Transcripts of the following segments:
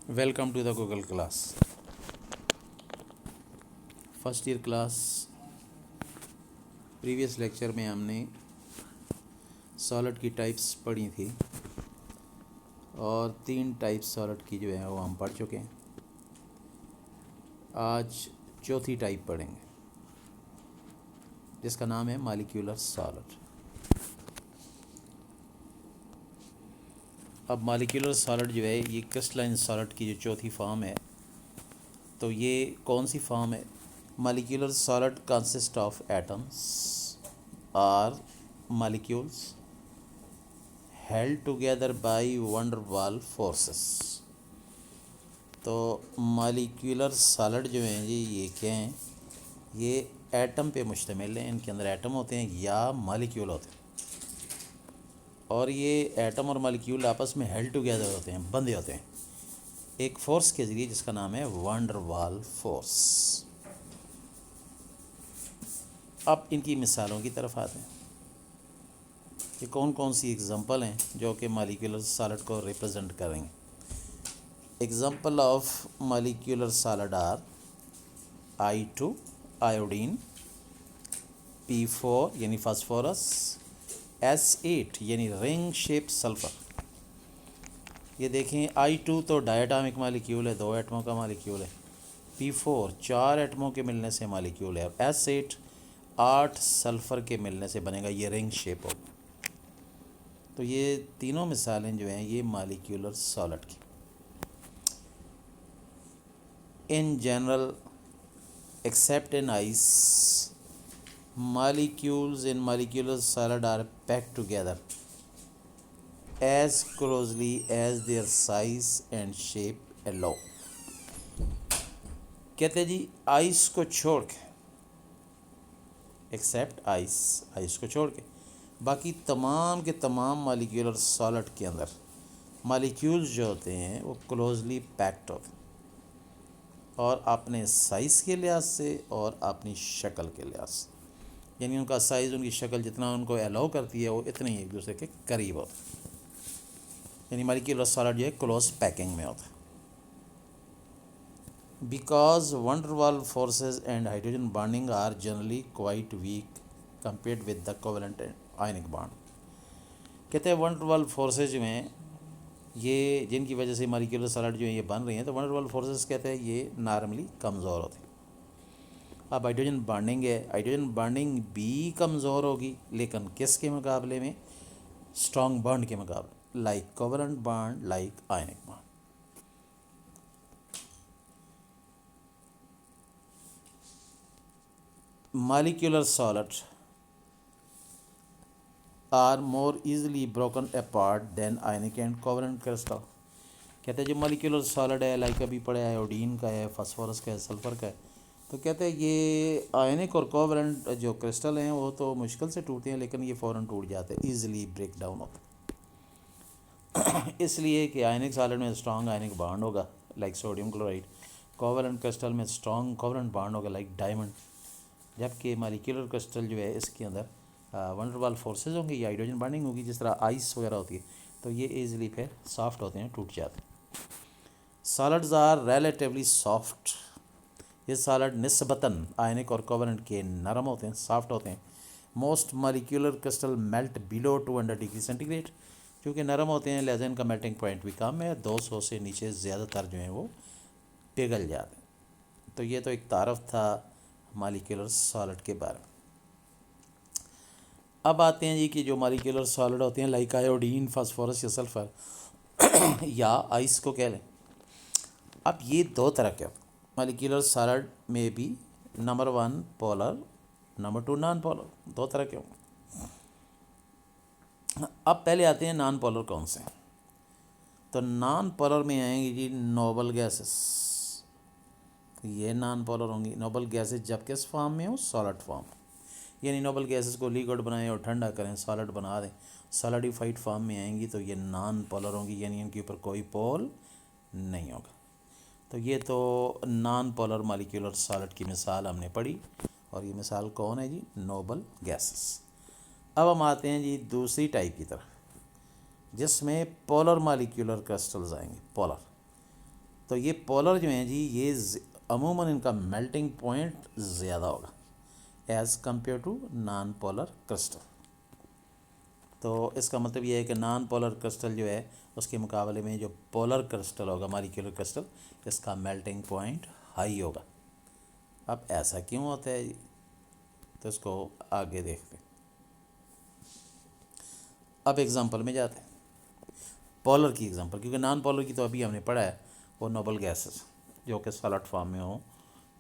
Welcome to the Google class. First year class previous lecture में हमने solid की types पढ़ी थी और 3 टाइप्स सॉलिड की जो है वो हम पढ़ चुके हैं। आज चौथी टाइप पढ़ेंगे जिसका नाम है मॉलिक्यूलर सॉलिड। अब मॉलिक्यूलर सॉलिड जो है ये क्रिस्टलाइन सॉलिड की जो चौथी फॉर्म है, तो ये कौन सी फॉर्म है? Molecular solid consist of atoms और molecules held together by van der Waals forces. तो मॉलिक्यूलर सॉलिड जो हैं जी ये क्या हैं? ये एटम पे मुश्तमिल हैं, इनके अंदर एटम होते हैं या मॉलिक्यूल होते हैं, और ये एटम और मॉलिक्यूल आपस में हेल्ड टुगेदर होते हैं, बंधे होते हैं एक फोर्स के ज़रिए जिसका नाम है वैन डर वाल फोर्स। अब इनकी मिसालों की तरफ आते हैं कि कौन कौन सी एग्जांपल हैं जो कि मॉलिक्यूलर सॉलिड को रिप्रेजेंट करेंगे। Example of molecular solid are I2 iodine, P4 यानी फास्फोरस, S8 यानी रिंग शेप सल्फ़र। ये देखें I2 तो डायटॉमिक मॉलिक्यूल है, 2 एटमों का मॉलिक्यूल है। P4 4 एटमों के मिलने से मॉलिक्यूल है, और S8 8 सल्फ़र के मिलने से बनेगा, ये रिंग शेप होगा। तो ये तीनों मिसालें जो हैं ये मॉलिक्यूलर सॉलिड की। In general accept in ice, molecules in molecular solid are packed together as closely as their size and shape allow। कहते हैं जी आइस को छोड़ के, एक्सेप्ट आइस, आइस को छोड़ के बाकी तमाम के तमाम मॉलिक्यूलर सॉलिड के अंदर मॉलिक्यूल्स जो होते हैं वो क्लोजली पैक्ड होते हैं, और अपने साइज़ के लिहाज से और अपनी शक्ल के लिहाज से, यानी उनका साइज़, उनकी शक्ल जितना उनको अलाउ करती है वो इतने ही एक दूसरे के करीब होता है। यानी मॉलिक्यूलर सॉलिड जो है क्लोज पैकिंग में होता है। Because van der Waals forces and hydrogen bonding are generally quite weak compared with the covalent ionic bond. कहते हैं वैन डर वाल फोर्सेज में ये जिनकी वजह से मॉलिक्यूलर सॉलिड जो है ये बन रही हैं, तो वैन डर वाल फोर्सेज कहते हैं ये नॉर्मली कमज़ोर होते हैं। अब हाइड्रोजन बॉन्डिंग है, हाइड्रोजन बॉन्डिंग भी कमज़ोर होगी, लेकिन किसके मुकाबले में? स्ट्रॉन्ग बॉन्ड के मुकाबले, like covalent bond, like ionic bond. Molecular solid are more easily broken apart than ionic and covalent crystal. कहते हैं जो मॉलिक्यूलर सॉलिड है, लाइक अभी पढ़े आयोडीन का है, फास्फोरस का है, सल्फ़र का है, तो कहते हैं ये आयनिक और कोवेलेंट जो क्रिस्टल हैं वो तो मुश्किल से टूटते हैं, लेकिन ये फ़ौरन टूट जाते हैं, ईज़िली ब्रेक डाउन होते हैं। इसलिए कि आयनिक सॉलिड में स्ट्रॉन्ग आयनिक बॉन्ड होगा, like sodium chloride. Covalent crystal में स्ट्रॉन्ग कोवेलेंट बॉन्ड होगा, लाइक डायमंड। जबकि मॉलिक्यूलर क्रिस्टल जो है इसके अंदर वैन डर वाल फोर्सेज होंगे या हाइड्रोजन बॉन्डिंग होगी, जिस तरह आइस वगैरह होती है, तो ये ईज़िली फिर सॉफ्ट होते हैं, टूट जाते हैं। Solids are relatively soft. ये सॉलिड निस्बतन आयनिक और कोवेलेंट के नरम होते हैं, सॉफ्ट होते हैं। Most molecular crystal melt below 200 degree centigrade. क्योंकि नरम होते हैं लिहाजा इनका मेल्टिंग पॉइंट भी कम है, 200 से नीचे ज़्यादातर जो हैं वो पिघल जाते हैं। तो ये तो एक तारफ़ था मॉलिक्यूलर सॉलिड के बारे में। अब आते हैं जी कि जो मॉलिक्यूलर सॉलिड होते हैं, लाइक आयोडीन, फास्फोरस या सल्फ़र या आइस को कह लें। अब ये 2 तरह के मॉलिक्यूलर सॉलिड में भी, number 1 polar, number 2 non polar, 2 तरह के होंगे। अब पहले आते हैं नॉन पोलर कौन से हैं। तो नॉन पोलर में आएंगी जी नोबल गैसेस। ये नॉन पोलर होंगी नोबल गैसेस, जब किस फॉर्म में हो? Solid form. यानी नोबल गैसेस को लिक्विड बनाएं और ठंडा करें, सॉलिड बना दें, सॉलिडिफाइड फॉर्म में आएंगी, तो ये नॉन पोलर होंगी, यानी इनके ऊपर कोई पोल नहीं होगा। तो ये तो नॉन पोलर मॉलिक्यूलर सॉलिड की मिसाल हमने पढ़ी, और ये मिसाल कौन है जी? Noble gases. अब हम आते हैं जी दूसरी टाइप की तरफ, जिसमें पोलर मॉलिक्यूलर क्रिस्टल्स आएंगे। पोलर तो ये पोलर जो हैं जी ये अमूमन इनका मेल्टिंग पॉइंट ज़्यादा होगा as compare to non polar crystal. तो इसका मतलब ये है कि नॉन पोलर क्रिस्टल जो है उसके मुकाबले में जो पोलर क्रिस्टल होगा मॉलिक्यूलर क्रिस्टल इसका मेल्टिंग पॉइंट हाई होगा। अब ऐसा क्यों होता है जी, तो इसको आगे देखते हैं। अब एग्जांपल में जाते हैं पोलर की एग्जांपल, क्योंकि नॉन पोलर की तो अभी हमने पढ़ा है वो नोबल गैसेस जो कि सॉलिड फॉर्म में हो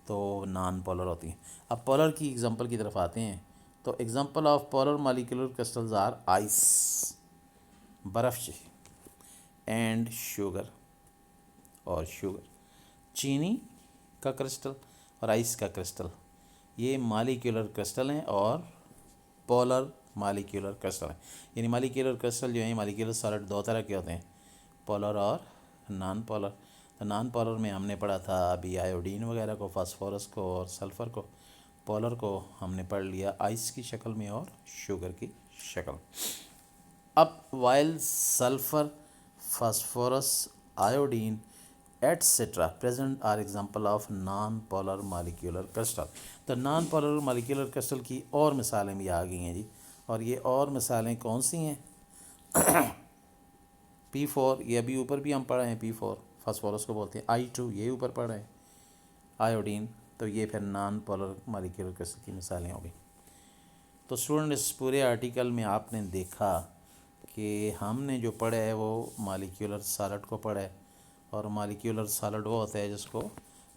तो नॉन पोलर होती हैं। अब पोलर की एग्जांपल की तरफ आते हैं। तो example of polar molecular crystals are ice बर्फ़ एंड शुगर और शुगर, चीनी का क्रिस्टल और आइस का क्रिस्टल ये मॉलिक्यूलर क्रिस्टल हैं और पोलर मॉलिक्यूलर क्रिस्टल हैं। यानी मॉलिक्यूलर क्रिस्टल जो है मॉलिक्यूलर सॉलिड दो तरह के होते हैं, पोलर और नॉन पोलर। तो नॉन पोलर में हमने पढ़ा था अभी आयोडीन वगैरह को, फास्फोरस को और सल्फ़र को। पोलर को हमने पढ़ लिया आइस की शक्ल में और शुगर की शक्ल। अब while sulphur, phosphorus, iodine etcetera present are example of non polar molecular crystal. तो नॉन पोलर मॉलिक्यूलर क्रिस्टल की और मिसालें भी आ गई हैं जी, और ये और मिसालें कौन सी हैं? P4 ये अभी ऊपर भी हम पढ़े हैं, P4 फास्फोरस को बोलते हैं, I2 ये ऊपर पढ़े हैं, आयोडीन। तो ये फिर नॉन पोलर मॉलिक्यूलर क्रिस्टल की मिसालें हो गई। तो स्टूडेंट इस पूरे आर्टिकल में आपने देखा कि हमने जो पढ़ा है वो मॉलिक्यूलर सॉलिड को पढ़ा है, और मॉलिक्यूलर सॉलिड वो होता है जिसको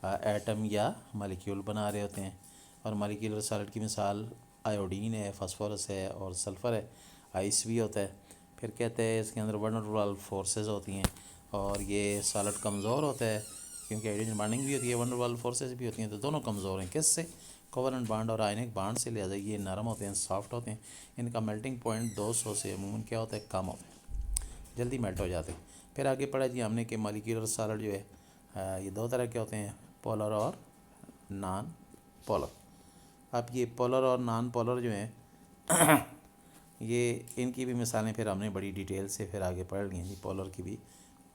एटम या मॉलिक्यूल बना रहे होते हैं। और मॉलिक्यूलर सॉलिड की मिसाल आयोडीन है, फास्फोरस है और सल्फ़र है, आइस भी होता है। फिर कहते हैं इसके अंदर वनडरवाल फोर्सेस होती हैं और ये सॉलिड कमज़ोर होता है क्योंकि हाइड्रोजन बाइंडिंग भी होती है, वनडरवाल फोर्सेस भी होती हैं। तो दोनों कमज़ोर हैं किससे? कोवलेंट बॉन्ड और आयनिक बॉन्ड से। लिहाजा ये नरम होते हैं, सॉफ्ट होते हैं। इनका मेल्टिंग पॉइंट 200 से अमूमन क्या होता है, कम होता है, जल्दी मेल्ट हो जाते हैं। फिर आगे पढ़ा जी हमने कि मॉलिक्यूलर सॉलिड जो है ये दो तरह के होते हैं, पोलर और नॉन पोलर। अब ये पोलर और नॉन पोलर जो हैं ये इनकी भी मिसालें फिर हमने बड़ी डिटेल से फिर आगे पढ़ ली हैं जी, पोलर की भी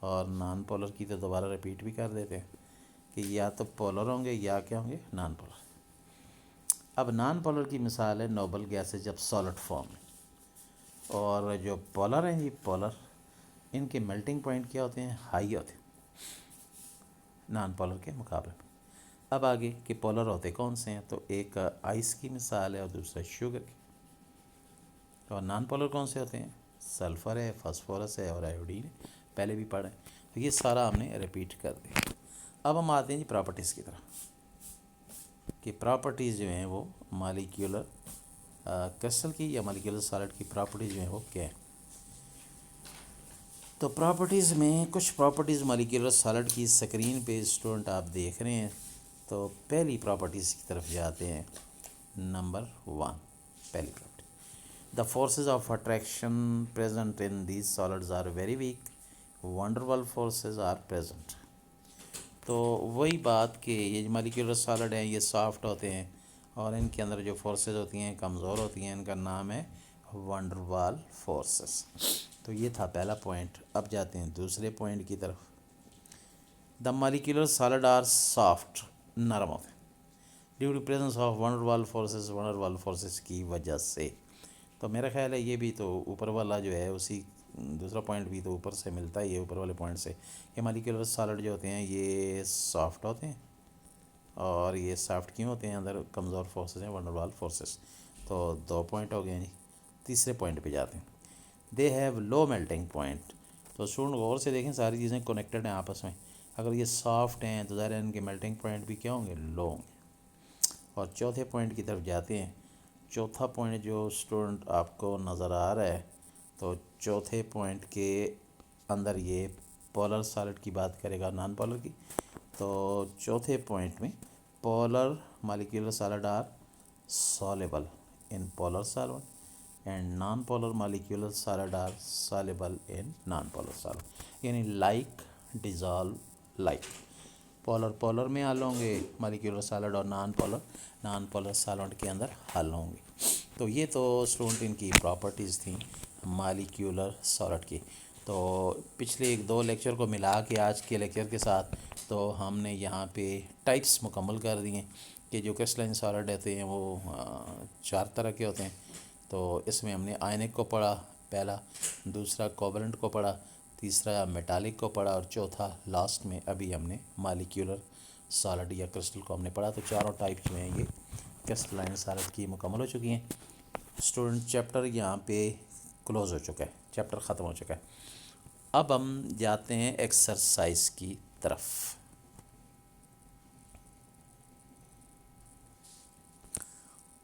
और नॉन पोलर की। तो दोबारा रिपीट भी कर देते हैं कि या तो पोलर होंगे या क्या होंगे, नॉन पोलर। अब नॉन पोलर की मिसाल है नोबल गैसेज जब सॉलिड फॉर्म में, और जो पोलर हैं ये पोलर इनके मेल्टिंग पॉइंट क्या होते हैं, हाई होते हैं नॉन पोलर के मुकाबले में। अब आगे कि पोलर होते कौन से हैं, तो एक आइस की मिसाल है और दूसरा शुगर की। और नॉन पोलर कौन से होते हैं, सल्फ़र है, फास्फोरस है और आयोडीन है, पहले भी पढ़े। तो ये सारा हमने रिपीट कर दिया। अब हम आते हैं जी प्रॉपर्टीज़ की तरफ कि प्रॉपर्टीज़ जो हैं वो मॉलिक्यूलर क्रिस्टल की या मॉलिक्यूलर सॉलिड की प्रॉपर्टीज़ जो हैं वो क्या है। तो प्रॉपर्टीज़ में कुछ प्रॉपर्टीज़ मॉलिक्यूलर सॉलिड की स्क्रीन पे स्टूडेंट आप देख रहे हैं। तो पहली प्रॉपर्टीज़ की तरफ जाते हैं। नंबर 1 पहली property, the forces of attraction present in these solids are very weak, van der Waals forces are present. तो वही बात कि ये मॉलिक्यूलर सॉलिड हैं ये सॉफ्ट होते हैं और इनके अंदर जो फोर्सेस होती हैं कमज़ोर होती हैं, इनका नाम है वंडरवाल फोर्सेस। तो ये था पहला पॉइंट। अब जाते हैं दूसरे पॉइंट की तरफ। The molecular solid are soft, नरम होते हैं due to presence of van der Waals forces, van der Waals forces की वजह से। तो मेरा ख्याल है ये भी तो ऊपर वाला जो है उसी दूसरा पॉइंट भी तो ऊपर से मिलता है, ये ऊपर वाले पॉइंट से कि मॉलिक्यूलर सॉलिड जो होते हैं ये सॉफ्ट होते हैं। और ये सॉफ्ट क्यों होते हैं, अंदर कमज़ोर फोर्सेस हैं, वंडरवाल फोर्सेस। तो 2 पॉइंट हो गए जी। तीसरे पॉइंट पे जाते हैं। They have low melting point. तो स्टूडेंट गौर से देखें, सारी चीज़ें कनेक्टेड हैं आपस में। अगर ये सॉफ्ट हैं तो ज़ाहिर है इनके मेल्टिंग पॉइंट भी क्या होंगे, लो होंगे। और चौथे पॉइंट की तरफ जाते हैं। चौथा पॉइंट जो स्टूडेंट आपको नज़र आ रहा है, तो चौथे पॉइंट के अंदर ये पोलर सॉलिड की बात करेगा, नॉन पोलर की। तो चौथे पॉइंट में polar molecular solid are soluble in polar solvent and non polar molecular solid are soluble in non polar solvent. यानी like dissolve like, polar polar में हल होंगे मॉलिक्यूलर सॉलिड और नॉन पोलर सॉल्वेंट के अंदर हल होंगे। तो ये तो स्टूडेंट इनकी प्रॉपर्टीज़ थी मॉलिक्यूलर सॉलिड की। तो पिछले एक दो लेक्चर को मिला के आज के लेक्चर के साथ तो हमने यहाँ पे टाइप्स मुकम्मल कर दिए कि जो क्रिस्टलाइन सॉलिड रहते हैं वो चार तरह के होते हैं। तो इसमें हमने आयनिक को पढ़ा पहला, दूसरा कोवलेंट को पढ़ा, तीसरा मेटालिक को पढ़ा और चौथा लास्ट में अभी हमने मॉलिक्यूलर सॉलिड या क्रिस्टल को हमने पढ़ा। तो चारों टाइप जो हैं ये क्रिस्टलाइन सॉलिड की मुकम्मल हो चुकी हैं। स्टूडेंट चैप्टर यहाँ पे क्लोज़ हो चुका है, चैप्टर ख़त्म हो चुका है। अब हम जाते हैं एक्सरसाइज की तरफ।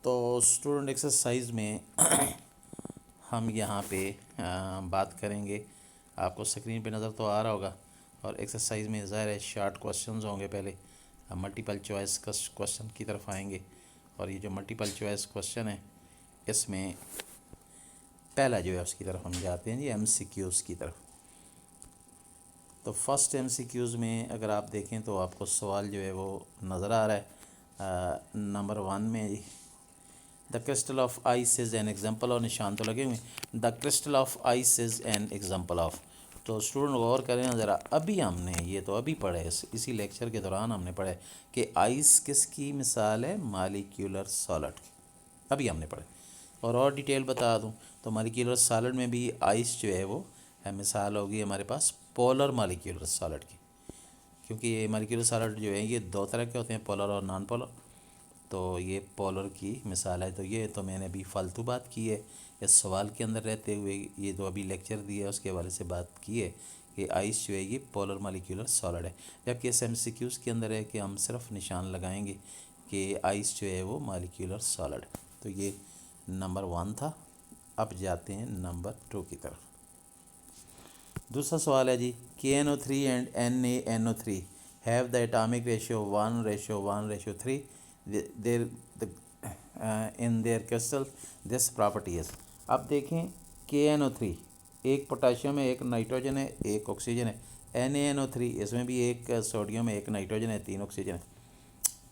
तो स्टूडेंट एक्सरसाइज में हम यहाँ पे बात करेंगे, आपको स्क्रीन पे नज़र तो आ रहा होगा। और एक्सरसाइज में ज़ाहिर है शार्ट क्वेश्चंस होंगे, पहले हम मल्टीपल चॉइस क्वेश्चन की तरफ आएंगे। और ये जो मल्टीपल चॉइस क्वेश्चन है इसमें पहला जो है उसकी तरफ हम जाते हैं जी, एमसीक्यूज़ की तरफ। तो फर्स्ट एमसीक्यूज़ में अगर आप देखें तो आपको सवाल जो है वो नज़र आ रहा है नंबर 1 में जी, the crystal of ice is an example, और निशान तो लगे हुए, the crystal of ice is an example of. तो स्टूडेंट गौर करें ज़रा, अभी हमने ये तो अभी पढ़े, इसी लेक्चर के दौरान हमने पढ़े कि आइस किसकी मिसाल है, मॉलिक्यूलर सॉलिड की, अभी हमने पढ़े। और डिटेल बता दूं तो मॉलिक्यूलर सॉलिड में भी आइस जो है वो मिसाल होगी हमारे पास पोलर मॉलिक्यूलर सॉलिड की, क्योंकि ये मॉलिक्यूलर सॉलिड जो है ये दो तरह के होते हैं, पोलर और नॉन पोलर। तो ये पोलर की मिसाल है। तो ये तो मैंने अभी फालतू बात की है, इस सवाल के अंदर रहते हुए ये जो अभी लेक्चर दिया है उसके हवाले से बात की है कि आइस जो है ये पोलर मॉलिक्यूलर सॉलिड है। जबकि एस MCQs के अंदर है कि हम सिर्फ निशान लगाएंगे कि आइस जो है वो मॉलिक्यूलर सॉलिड है। तो ये नंबर 1 था। अब जाते हैं नंबर 2 की तरफ। दूसरा सवाल है जी, KNO3 and NaNO3 have the atomic ratio 1:1:3 there in their crystal, this property is. अब देखें KNO3, एक पोटाशियम है, एक नाइट्रोजन है, एक ऑक्सीजन है। NaNO3 इसमें भी एक सोडियम है, एक नाइट्रोजन है, 3 ऑक्सीजन है।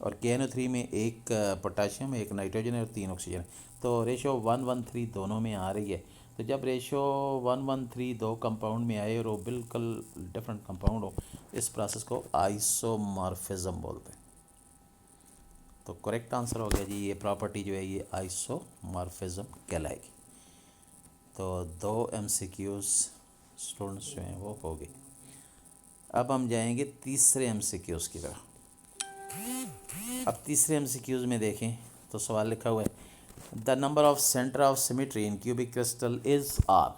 और KNO3 में एक पोटाशियम है, एक नाइट्रोजन है और 3 ऑक्सीजन है। तो रेशो 1:3 दोनों में आ रही है। तो जब रेशो 1:3 दो कंपाउंड में आए और वो बिल्कुल डिफरेंट कंपाउंड हो, इस प्रोसेस को आइसोमॉर्फिज्म बोलते हैं। तो करेक्ट आंसर हो गया जी, ये प्रॉपर्टी जो है ये आइसोमॉर्फिज्म कहलाएगी। तो 2 MCQs स्टूडेंट्स जो हैं वो हो गए। अब हम जाएंगे तीसरे MCQs की तरफ। अब तीसरे MCQs में देखें तो सवाल लिखा हुआ है, the number of centre of symmetry in cubic crystal is are.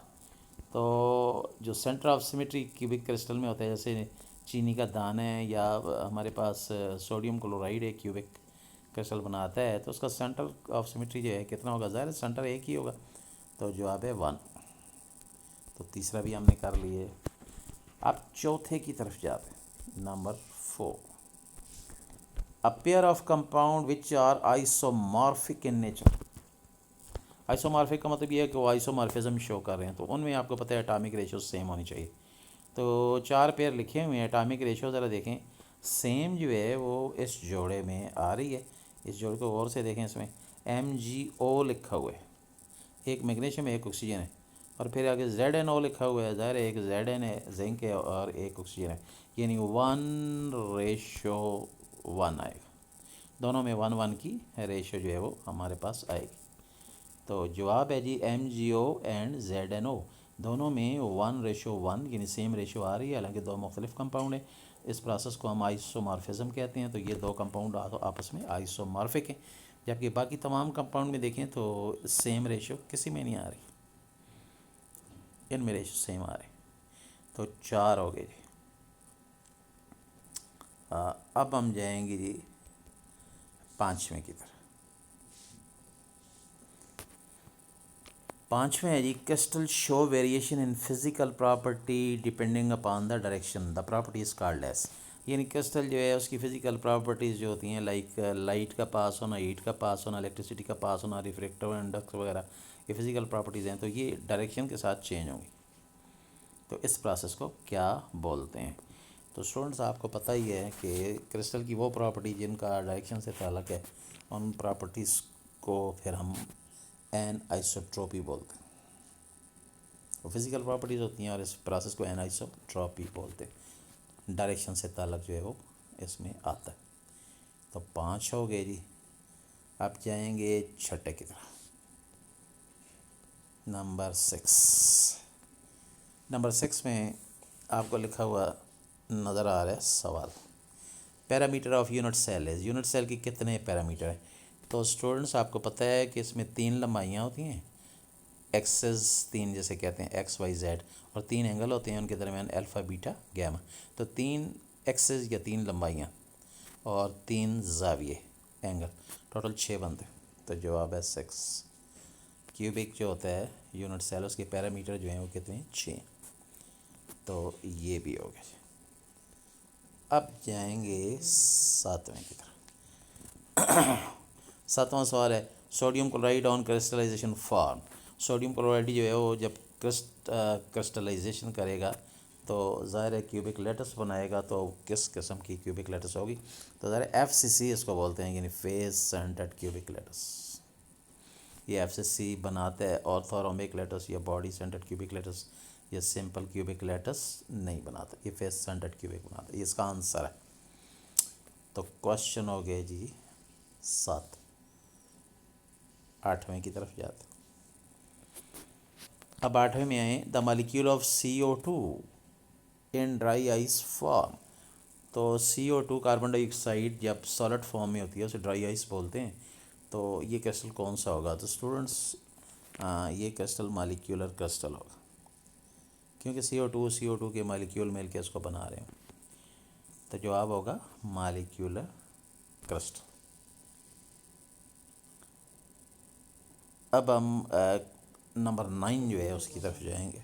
तो जो centre of symmetry cubic crystal में होता है, जैसे चीनी का दाना है या हमारे पास सोडियम क्लोराइड है क्यूबिक क्रिस्टल बनाता है, तो उसका सेंटर ऑफ सिमेट्री जो है कितना होगा, ज़ाहिर सेंटर एक ही होगा। तो जवाब है 1। तो तीसरा भी हमने कर लिए। अब चौथे की तरफ जाते हैं, number 4। A pair of compound which are isomorphic in nature। Isomorphic का मतलब ये है कि वो आइसोमॉर्फिज्म शो कर रहे हैं, तो उनमें आपको पता है एटॉमिक रेशियो सेम होनी चाहिए। तो 4 पेयर लिखे हुए हैं, एटॉमिक रेशियो ज़रा देखें, सेम जो है वो इस जोड़े में आ रही है। इस जोड़े को गौर से देखें, इसमें MgO लिखा हुआ है, एक मैग्नीशियम है, एक ऑक्सीजन है। और फिर आगे ZnO लिखा हुआ है, ज़ाहिर है एक Zn है, जिंक है, और एक ऑक्सीजन है, यानी 1:1 आएगा। दोनों में 1:1 की रेशो जो है वो हमारे पास आएगी। तो जवाब है जी MgO एंड ZnO, दोनों में 1:1 यानी सेम रेशो आ रही है, हालांकि दो मुख्तलिफ कंपाउंड है। इस प्रोसेस को हम आइसोमॉर्फिज्म कहते हैं। तो ये दो कंपाउंड आपस में आइसोमॉर्फिक हैं, जबकि बाकी तमाम कंपाउंड में देखें तो सेम रेशो किसी में नहीं आ रही, इनमें रेशो सेम आ रहे। तो 4 हो गए जी। अब हम जाएंगे जी 5वें की तरफ। 5वें है जी, crystal show variation in physical property depending upon the direction, the property is called as. यानी क्रिस्टल जो है उसकी फ़िज़िकल प्रॉपर्टीज़ जो होती हैं, लाइक लाइट का पास होना, हीट का पास होना, इलेक्ट्रिसिटी का पास होना, रिफ्लेक्टिव इंडेक्स वगैरह, ये फ़िज़िकल प्रॉपर्टीज़ हैं। तो ये डायरेक्शन के साथ चेंज होंगी। तो इस प्रोसेस को क्या बोलते हैं? तो स्टूडेंट्स आपको पता ही है कि क्रिस्टल की वो प्रॉपर्टी जिनका डायरेक्शन से ताल्लुक़ है, उन प्रॉपर्टीज़ को फिर हम एन आइसोट्रोपी बोलते हैं। वो फिज़िकल प्रॉपर्टीज़ होती हैं और इस प्रोसेस को एनाइसोट्रॉपी बोलते हैं। डायरेक्शन से ताल्लुक़ जो है वो इसमें आता है। तो 5 हो गए जी। अब जाएंगे छठे की तरफ, नंबर 6। नंबर 6 में आपको लिखा हुआ नज़र आ रहा है सवाल, पैरामीटर ऑफ यूनिट सेल है। यूनिट सेल की कितने पैरामीटर हैं? तो स्टूडेंट्स आपको पता है कि इसमें 3 लंबाइयाँ होती हैं, एक्सेस 3 जैसे कहते हैं एक्स वाई जेड, और 3 एंगल होते हैं उनके दरमियान अल्फ़ा बीटा गैमा। तो 3 एक्सेस या 3 लंबाइयाँ और 3 ज़ाविये एंगल, टोटल 6 बनते हैं। तो जवाब है 6। क्यूबिक जो होता है यूनिट सेल उसके पैरामीटर जो हैं वो कितने हैं? 6। तो ये भी हो गया। अब जाएंगे 7वें की तरफ। 7वां सवाल है sodium chloride on crystallisation form. Sodium chloride जो है वो जब क्रिस्टलाइजेशन करेगा तो ज़ाहिर है क्यूबिक लेटस बनाएगा। तो किस किस्म की क्यूबिक लेटस होगी? तो ज़ाहिर FCC इसको बोलते हैं, यानी फेस सेंटर्ड क्यूबिक लेटस। ये FCC बनाता है, ऑर्थोरोम्बिक लेटस या बॉडी सेंटर्ड क्यूबिक लेटस या सिंपल क्यूबिक लेटस नहीं बनाता, ये फेस सेंटर्ड क्यूबिक बनाता है। ये इसका आंसर है। तो क्वेश्चन हो गए जी 7। 8वें की तरफ जाते। अब 8वें में आए, the molecule of CO2 in dry ice form. तो CO2 कार्बन डाइऑक्साइड जब सॉलिड फॉर्म में होती है उसे ड्राई आइस बोलते हैं। तो ये क्रिस्टल कौन सा होगा? तो स्टूडेंट्स ये क्रिस्टल मालिक्यूलर क्रिस्टल होगा, क्योंकि CO2 के मालिक्यूल मिल के इसको बना रहे हैं। तो जवाब होगा मालिक्यूलर क्रिस्टल। अब हम नंबर 9 जो है उसकी तरफ जाएंगे।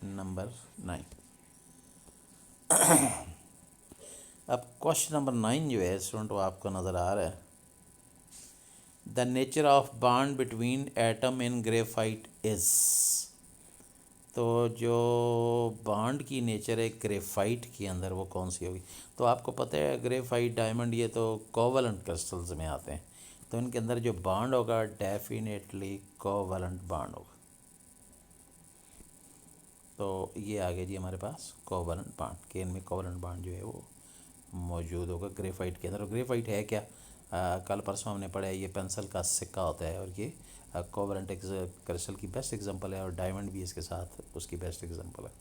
नंबर 9। अब क्वेश्चन नंबर 9 जो है स्टूडेंट वो आपको नज़र आ रहा है, the nature of bond between atom in graphite is. तो जो बॉन्ड की नेचर है ग्रेफाइट के अंदर वो कौन सी होगी? तो आपको पता है ग्रेफाइट, डायमंड, ये तो कोवलेंट क्रिस्टल्स में आते हैं। तो इनके अंदर जो बॉन्ड होगा डेफिनेटली कोवलेंट बॉन्ड होगा। तो ये आ गया जी हमारे पास कोवलेंट बॉन्ड, कि इनमें कोवलेंट बॉन्ड जो है वो मौजूद होगा ग्रेफाइट के अंदर। और ग्रेफाइट है क्या? कल परसों हमने पढ़ा है, ये पेंसिल का सिक्का होता है और ये कोवलेंट क्रिस्टल की बेस्ट एग्जांपल है, और डायमंड भी इसके साथ उसकी बेस्ट एग्जांपल है।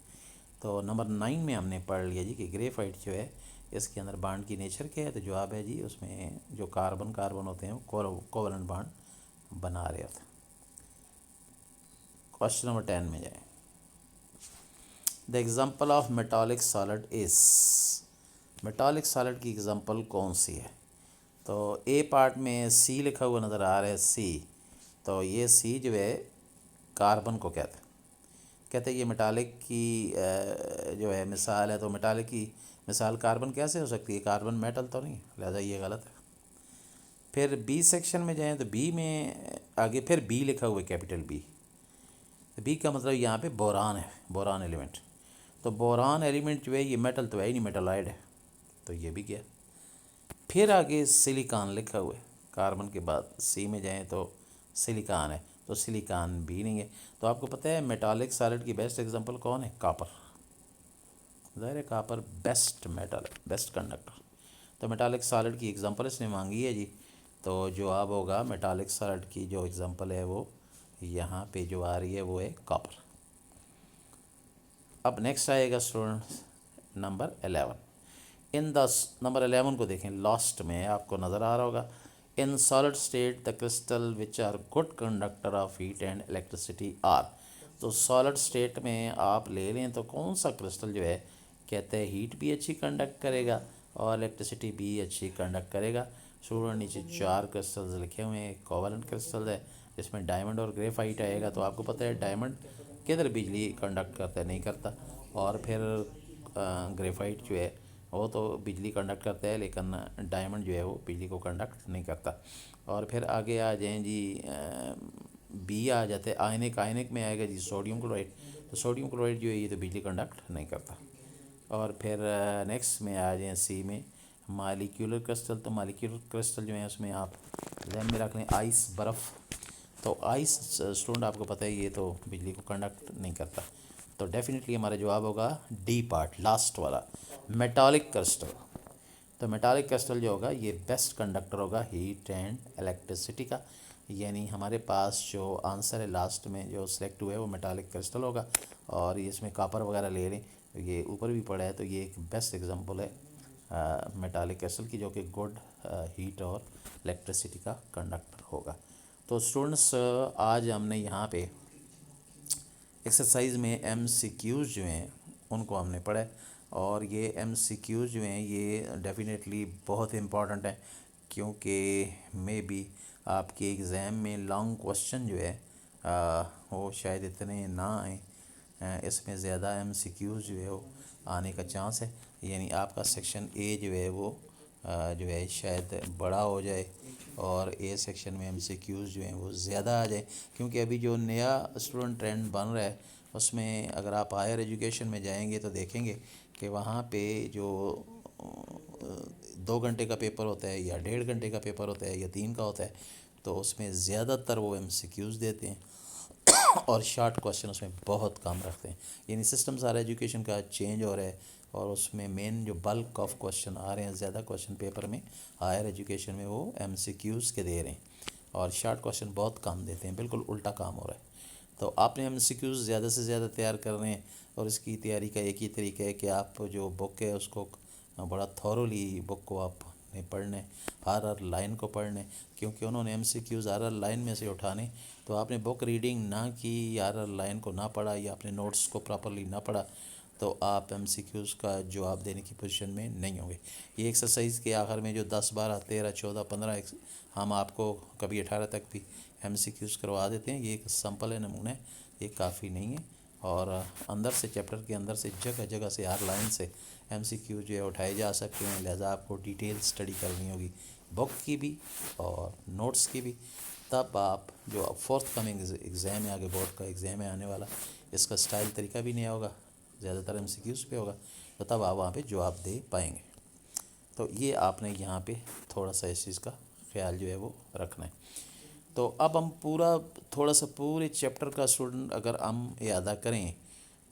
तो नंबर 9 में हमने पढ़ लिया जी कि ग्रेफाइट जो है इसके अंदर बॉन्ड की नेचर क्या है। तो जवाब है जी उसमें जो कार्बन होते हैं वो कोवलेंट बॉन्ड बना रहे होते हैं। क्वेश्चन नंबर 10 में जाए, the example of metallic solid is. Metallic solid की एग्जांपल कौन सी है? तो ए पार्ट में C लिखा हुआ नज़र आ रहा है, C। तो ये C जो है कार्बन को कहते हैं ये मेटालिक की जो है मिसाल है। तो मेटालिक की मिसाल कार्बन कैसे हो सकती है? कार्बन मेटल तो नहीं, लिहाजा ये गलत है। फिर B सेक्शन में जाएं तो B में आगे फिर B लिखा हुआ है, कैपिटल B। तो B का मतलब यहाँ पे बोरान है, बोरान एलिमेंट। तो बोरान एलिमेंट जो है ये मेटल तो है ही नहीं, मेटालाइड है, तो ये भी गया। फिर आगे सिलिकॉन लिखा हुआ है, कार्बन के बाद C में जाएं तो सिलिकॉन है, तो सिलिकॉन भी नहीं है। तो आपको पता है मेटालिक सॉलिड की बेस्ट एग्जांपल कौन है? कॉपर। ज़ाहिर है कॉपर बेस्ट मेटल है, बेस्ट कंडक्टर। तो मेटालिक सॉलिड की एग्जांपल इसने मांगी है जी। तो जवाब होगा मेटालिक सॉलिड की जो एग्जांपल है वो यहाँ पे जो आ रही है वो है कॉपर। अब नेक्स्ट आएगा students number 11। In the number 11 को देखें, लास्ट में आपको नज़र आ रहा होगा, in solid state the crystal which are good conductor of heat and electricity are. तो सॉलिड स्टेट में आप ले लें तो कौन सा क्रिस्टल जो है कहते हैं हीट भी अच्छी कंडक्ट करेगा और इलेक्ट्रिसिटी भी अच्छी कंडक्ट करेगा। स्टूडेंट नीचे 4 क्रिस्टल्स लिखे हुए हैं, कोवलेंट क्रिस्टल है जिसमें डायमंड और ग्रेफाइट आएगा। तो आपको पता है डायमंड किधर बिजली कंडक्ट करता है? नहीं करता। और फिर ग्रेफाइट जो है वो तो बिजली कंडक्ट करता है, लेकिन डायमंड जो है वो बिजली को कंडक्ट नहीं करता। और फिर आगे आ जाएं जी B आ जाते हैं आयनिक। आयनिक में आएगा जी सोडियम क्लोराइड। तो सोडियम क्लोराइड जो है ये तो बिजली कंडक्ट नहीं करता। और फिर नेक्स्ट में आ जाएं C में मालिक्यूलर क्रिस्टल। तो मालिक्यूलर क्रिस्टल जो है उसमें आप ध्यान में रख लें आइस, बर्फ़, तो आइस स्टूडेंट आपको पता है ये तो बिजली को कंडक्ट नहीं करता, तो डेफिनेटली हमारा जवाब होगा डी पार्ट, लास्ट वाला, मेटालिक क्रिस्टल। तो मेटालिक क्रिस्टल जो होगा ये बेस्ट कंडक्टर होगा हीट एंड इलेक्ट्रिसिटी का, यानी हमारे पास जो आंसर है लास्ट में जो सिलेक्ट हुआ है वो मेटालिक क्रिस्टल होगा। और ये इसमें कापर वगैरह ले लें तो ये ऊपर भी पड़ा है, तो ये एक बेस्ट एग्जांपल है मेटालिक क्रिस्टल की, जो कि गुड हीट और इलेक्ट्रिसिटी का कंडक्टर होगा। तो स्टूडेंट्स आज हमने यहाँ पे एक्सरसाइज में MCQs जो हैं उनको हमने पढ़ा है, और ये MCQs जो हैं ये डेफिनेटली बहुत इम्पॉर्टेंट है, क्योंकि मे बी आपके एग्ज़ाम में लॉन्ग क्वेश्चन जो है वो शायद इतने ना आए, इसमें ज़्यादा MCQs जो है वो आने का चांस है, यानी आपका सेक्शन ए जो है वो जो है शायद बड़ा हो जाए और ए सेक्शन में MCQs जो हैं वो ज़्यादा आ जाए, क्योंकि अभी जो नया स्टूडेंट ट्रेंड बन रहा है उसमें अगर आप हायर एजुकेशन में जाएंगे तो देखेंगे कि वहाँ पे जो 2 घंटे का पेपर होता है या 1.5 घंटे का पेपर होता है या 3 का होता है, तो उसमें ज़्यादातर वो MCQs देते हैं और शार्ट क्वेश्चन उसमें बहुत कम रखते हैं, यानी सिस्टम सारा एजुकेशन का चेंज हो रहा है और उसमें मेन जो बल्क ऑफ क्वेश्चन आ रहे हैं, ज़्यादा क्वेश्चन पेपर में हायर एजुकेशन में वो MCQs के दे रहे हैं और शार्ट क्वेश्चन बहुत कम देते हैं, बिल्कुल उल्टा काम हो रहा है। तो आपने MCQs ज़्यादा से ज़्यादा तैयार कर रहे हैं, और इसकी तैयारी का एक ही तरीका है कि आप जो बुक है उसको बड़ा थॉरोली बुक को आपने पढ़ना है, हर लाइन को पढ़ना है, क्योंकि उन्होंने MCQs हर लाइन में से उठाने, तो आपने बुक रीडिंग ना की या हर लाइन को ना पढ़ा या अपने नोट्स को प्रॉपरली ना पढ़ा, तो आप MCQs का जवाब देने की पोजीशन में नहीं होंगे। ये एक्सरसाइज के आखिर में जो 10 12 13 14 15 हम आपको कभी 18 तक भी MCQs करवा देते हैं, ये एक सैम्पल है, नमूना है, ये काफ़ी नहीं है। और अंदर से चैप्टर के अंदर से जगह जगह से हर लाइन से MCQ जो है उठाए जा सकते हैं, लिहाजा आपको डिटेल स्टडी करनी होगी बुक की भी और नोट्स की भी, तब आप जो फोर्थ कमिंग एग्ज़ाम है, आगे बोर्ड का एग्ज़ाम है आने वाला, इसका स्टाइल तरीका भी नया होगा, ज़्यादातर MCQs पे होगा, तो तब आप वहाँ पे जवाब दे पाएंगे। तो ये आपने यहाँ पे थोड़ा सा इस चीज़ का ख्याल जो है वो रखना है। तो अब हम पूरा थोड़ा सा पूरे चैप्टर का स्टूडेंट अगर हम यादा करें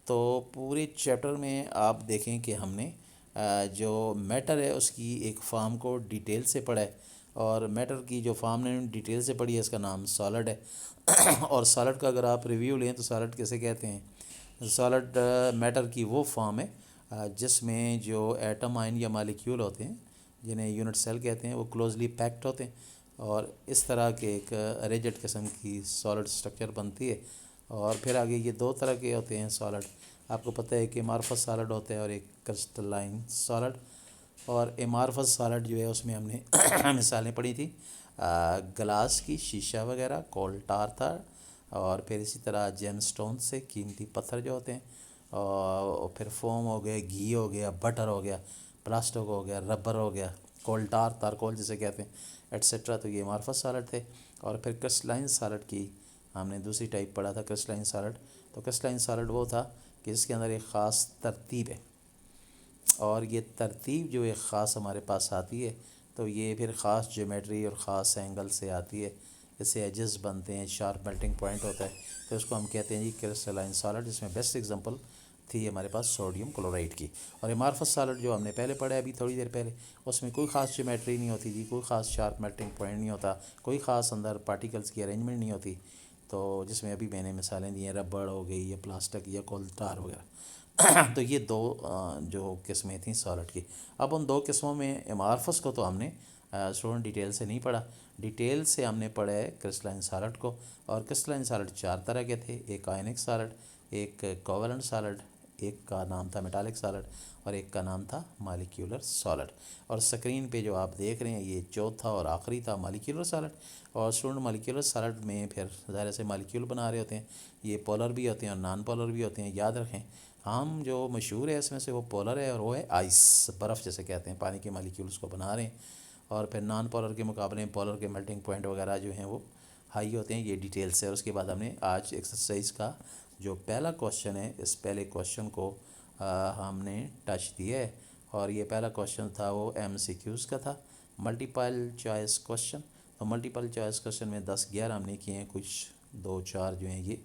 तो पूरे चैप्टर में आप देखें कि हमने जो मैटर है उसकी एक फॉर्म को डिटेल से पढ़ा है, और मैटर की जो फॉर्म ने डिटेल से पढ़ी है इसका नाम सॉलिड है और सॉलिड का अगर आप रिव्यू लें तो सॉलिड कैसे कहते हैं, सॉलिड मैटर की वो फॉर्म है जिसमें जो एटम आयन या मालिक्यूल होते हैं जिन्हें यूनिट सेल कहते हैं वो क्लोजली पैक्ड होते हैं, और इस तरह के एक रिजिड किस्म की सॉलिड स्ट्रक्चर बनती है। और फिर आगे ये 2 तरह के होते हैं सॉलिड, आपको पता है कि एमार्फस सॉलिड होता है और एक क्रिस्टलाइन सॉलिड। और एमार्फस सॉलिड जो है उसमें हमने मिसालें पढ़ी थी ग्लास की, शीशा वगैरह, कोल टार था, और फिर इसी तरह जेमस्टोन से कीमती पत्थर जो होते हैं, और फिर फोम हो गया, घी हो गया, बटर हो गया, प्लास्टिक हो गया, रबर हो गया, कोल टार, तारकोल जिसे कहते हैं, एट्सेट्रा। तो ये एमार्फस सॉलिड थे। और फिर क्रिस्टलाइन सॉलिड की हमने दूसरी टाइप पढ़ा था, क्रिस्टलाइन सॉलिड। तो क्रिस्टलाइन सॉलिड वो था कि जिसके अंदर एक ख़ास तरतीब है, और ये तरतीब जो एक ख़ास हमारे पास आती है तो ये फिर ख़ास ज्योमेट्री और ख़ास एंगल से आती है, इससे एजेस बनते हैं, शार्प मेल्टिंग पॉइंट होता है, तो उसको हम कहते हैं जी क्रिस्टलाइन सॉलिड, जिसमें बेस्ट एग्जांपल थी हमारे पास सोडियम क्लोराइड की। और एमार्फस सॉलिड जो हमने पहले पढ़ा है अभी थोड़ी देर पहले, उसमें कोई ख़ास ज्योमेट्री नहीं होती जी, कोई ख़ास शार्प मेल्टिंग पॉइंट नहीं होता, कोई ख़ास अंदर पार्टिकल्स की अरेंजमेंट नहीं होती, तो जिसमें अभी मैंने मिसालें दी हैं रबड़ हो गई या प्लास्टिक या कोल टार वगैरह तो ये 2 जो किस्में थी सॉलिड की। अब उन 2 किस्मों में एमार्फस को तो हमने स्टूडेंट डिटेल से नहीं पढ़ा, डिटेल से हमने पढ़ा है क्रिस्टलाइन सॉलिड को। और क्रिस्टलाइन सॉलिड 4 तरह के थे, एक आयनिक सॉलिड, एक कोवलेंट सॉलिड, एक का नाम था मेटालिक सॉलिड, और एक का नाम था मालिक्यूलर सॉलिड। और स्क्रीन पे जो आप देख रहे हैं ये चौथा और आखिरी था मालिक्यूलर सॉलिड। और स्टूडेंट मालिक्यूलर सॉलिड में फिर ज़ाहिर से मालिक्यूल बना रहे होते हैं, ये पोलर भी होते हैं और नॉन पोलर भी होते हैं, याद रखें। हम जो मशहूर है इसमें से वो पोलर है और वो है आइस, बर्फ़ जैसे कहते हैं, पानी के मालिक्यूल्स को बना रहे हैं। और फिर नॉन पोलर के मुकाबले में पोलर के मेल्टिंग पॉइंट वगैरह जो हैं वो हाई होते हैं, ये डिटेल से। और उसके बाद हमने आज एक्सरसाइज का जो पहला क्वेश्चन है, इस पहले क्वेश्चन को हमने टच दिया है, और ये पहला क्वेश्चन था वो MCQs का था, मल्टीपल चॉइस क्वेश्चन। तो मल्टीपल चॉइस क्वेश्चन में 10-11 हमने किए हैं, कुछ 2-4 जो हैं ये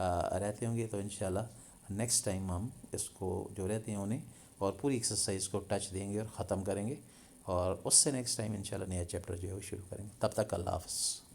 रहते होंगे। तो इंशाल्लाह नेक्स्ट टाइम हम इसको जो रहते हैं उन्हें और पूरी एक्सरसाइज को टच देंगे और ख़त्म करेंगे, और उससे नेक्स्ट टाइम इंशाल्लाह नया चैप्टर जो है वो शुरू करेंगे। तब तक अल्लाह हाफ़िज़।